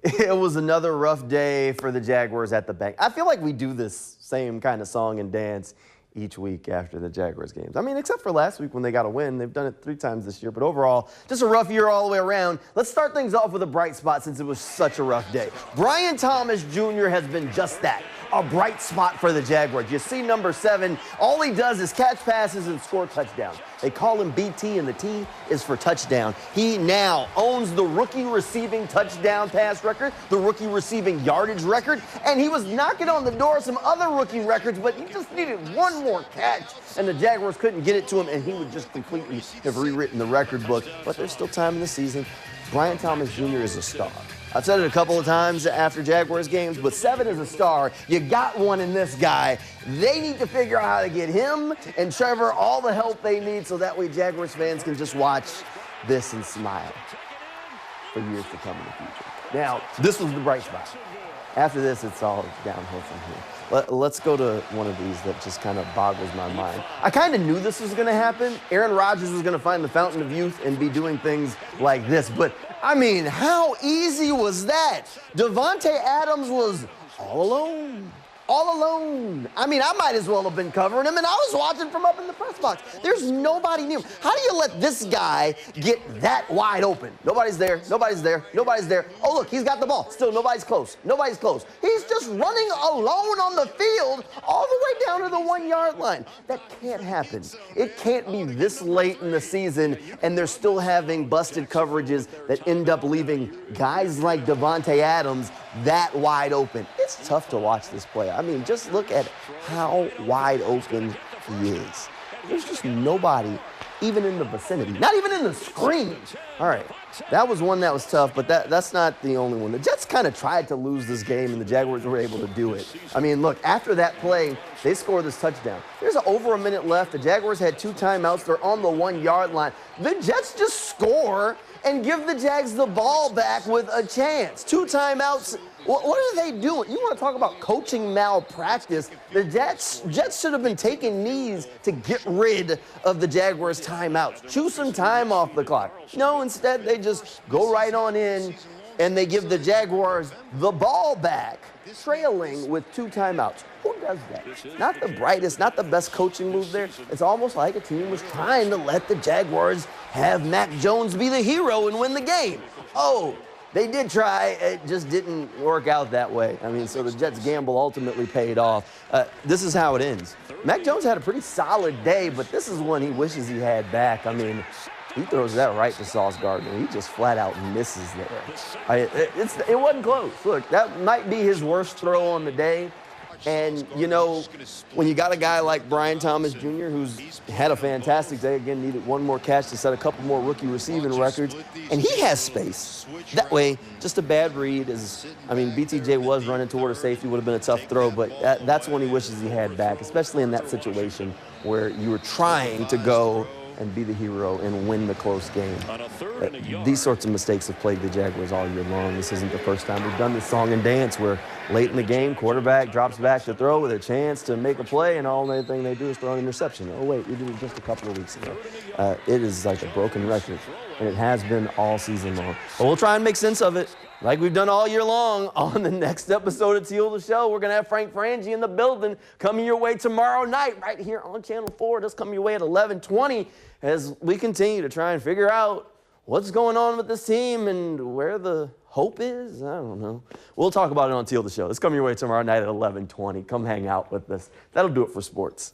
It was another rough day for the Jaguars at the bank. I feel like we do this same kind of song and dance each week after the Jaguars games. I mean, except for last week when they got a win. They've done it 3 times this year. But overall, just a rough year all the way around. Let's start things off with a bright spot since it was such a rough day. Brian Thomas Jr. has been just that. A bright spot for the Jaguars. You see number 7, all he does is catch passes and score touchdowns. They call him BT, and the T is for touchdown. He now owns the rookie receiving touchdown pass record, the rookie receiving yardage record, and he was knocking on the door of some other rookie records, but he just needed one more catch, and the Jaguars couldn't get it to him, and he would just completely have rewritten the record book. But there's still time in the season. Brian Thomas Jr. is a star. I've said it a couple of times after Jaguars games, but 7 is a star. You got one in this guy. They need to figure out how to get him and Trevor all the help they need so that way Jaguars fans can just watch this and smile for years to come in the future. Now, this was the bright spot. After this, it's all downhill from here. Let's go to one of these that just kind of boggles my mind. I kind of knew this was going to happen. Aaron Rodgers was going to find the fountain of youth and be doing things like this. But, I mean, how easy was that? Davante Adams was all alone. All alone. I mean, I might as well have been covering him, and I was watching from up in the press box. There's nobody near him. How do you let this guy get that wide open? Nobody's there. Nobody's there. Nobody's there. Oh, look, he's got the ball. Still, nobody's close. Nobody's close. He's just running alone on the field all the way down to the 1-yard line. That can't happen. It can't be this late in the season, and they're still having busted coverages that end up leaving guys like Davante Adams that wide open. It's tough to watch this play. I mean, just look at how wide open he is. There's just nobody even in the vicinity, not even in the screen. All right, that was one that was tough, but that's not the only one. The Jets kind of tried to lose this game, and the Jaguars were able to do it. I mean, look, after that play, they scored this touchdown. There's over a minute left. The Jaguars had 2 timeouts. They're on the 1-yard line. The Jets just score and give the Jags the ball back with a chance. 2 timeouts. What are they doing? You want to talk about coaching malpractice? The Jets should have been taking knees to get rid of the Jaguars' timeouts. Chew some time off the clock. No, instead they just go right on in and they give the Jaguars the ball back, trailing with 2 timeouts. Who does that? Not the brightest, not the best coaching move there. It's almost like a team was trying to let the Jaguars have Mac Jones be the hero and win the game. Oh, they did try. It just didn't work out that way. I mean, so the Jets' gamble ultimately paid off. This is how it ends. Mac Jones had a pretty solid day, but this is one he wishes he had back. I mean, he throws that right to Sauce Gardner. He just flat out misses there. It wasn't close. Look, that might be his worst throw on the day. And, you know, when you got a guy like Brian Thomas Jr., who's had a fantastic day, again, needed one more catch to set a couple more rookie receiving records, and he has space. That way, just a bad read is, I mean, BTJ was running toward a safety, would have been a tough throw, but that's one he wishes he had back, especially in that situation where you were trying to go and be the hero and win the close game. These sorts of mistakes have plagued the Jaguars all year long. This isn't the first time we've done this song and dance where late in the game, quarterback drops back to throw with a chance to make a play, and all anything they do is throw an interception. Oh, wait, we did it just a couple of weeks ago. It is like a broken record, and it has been all season long. But we'll try and make sense of it like we've done all year long. On the next episode of Teal the Show, we're going to have Frank Frangie in the building coming your way tomorrow night right here on Channel 4. Just coming your way at 11:20 as we continue to try and figure out what's going on with this team and where the hope is. I don't know. We'll talk about it on Teal the Show. It's coming your way tomorrow night at 11:20. Come hang out with us. That'll do it for sports.